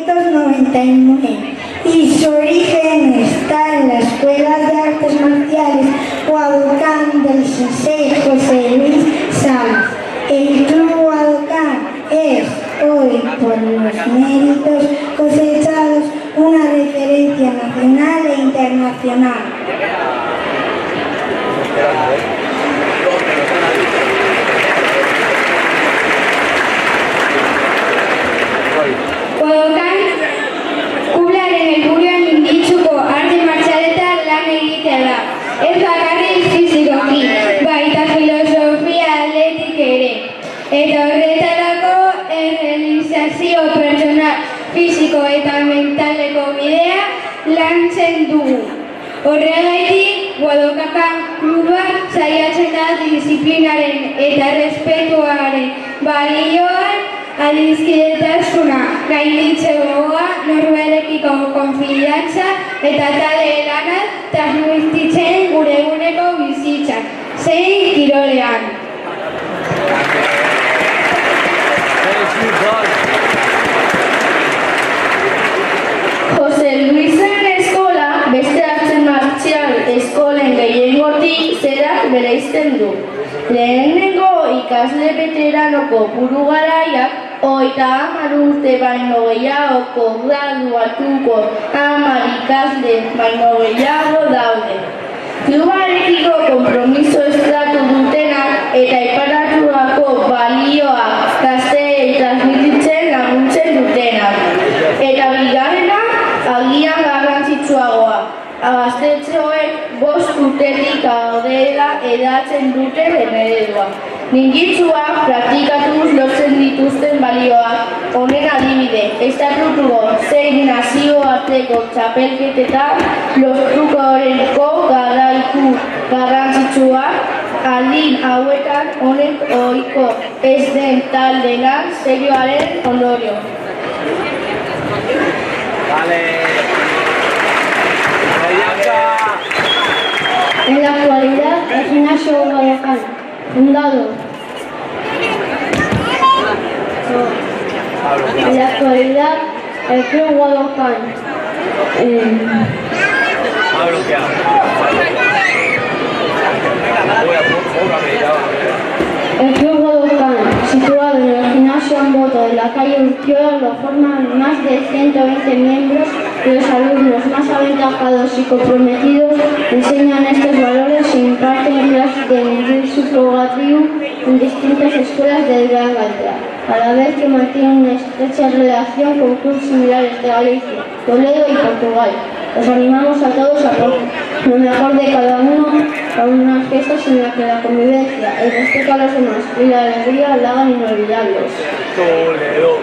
1999 y su origen está en la Escuela de Artes Marciales Guadalcan del Sensei José Luis Salas. El Club Guadalcan es hoy, por los méritos cosechados, una referencia nacional e internacional. Guadalcan kublaren helburua minditsuko arte martxaletan lan egitea da. Ez bakarrik fisikoki, baita filosofia aldetik ere. Eta horretarako errealizazio pertsonal, fisiko eta mentaleko bidea lantzen dugu. Horregaitik, Guadalcan kluba saiatzen da disiplinaren eta respetuaren balioan adiskidetasuna, gainditze gogoa, norberekiko konfiantza eta talde lana transmititzen gure eguneko bizitzan, zein kirolean. Jose Luisen eskola beste arte martzial eskolen gehiengotik zerak bereizten du. Lehenengo ikasle veteranoko buru garaiak 30 urte baino gehiagoko graduatuko 10 ikasle baino gehiago daude. Klubarekiko konpromiso estratu dutenak eta iparaturako balioak gazteei transmititzen laguntzen dutenak. Eta bigarrena, agian garrantzitsuagoa. Gaztetxoek 5 urtetik aurrera hedatzen duten eredua. Ningitsuak praktikatuz lortzen dituzten balioak. Honen adibide, estatutuko zein nazioarteko txapelketetan lortuko garaiku garrantzitsuak aldin hauetan honek ohiko ez den talde lan serioaren ondorio. En la actualidad, el gimnasio Guadalcan, fundado. En la actualidad, el Club Guadalcan. El Club Guadalcan, situado en el gimnasio Amboto de la calle Urquiola, lo forman más de 120 miembros y los alumnos más aventajados y comprometidos enseñan estos valores e imparten clases de nivel subrogativo en distintas escuelas del Gran Galicia, a la vez que mantienen una estrecha relación con clubes similares de Galicia, Toledo y Portugal. Os animamos a todos a por lo mejor de cada uno a unas fiestas en las que la convivencia, el respeto a los demás y la alegría la hagan inolvidables. Toledo.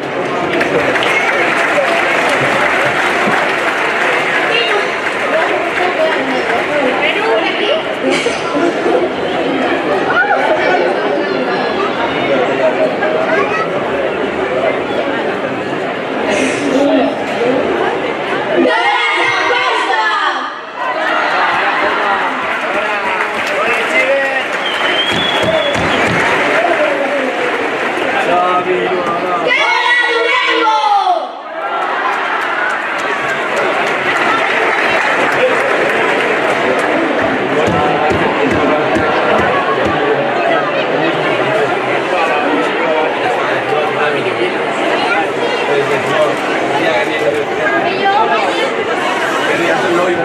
Quería hacerlo hoy,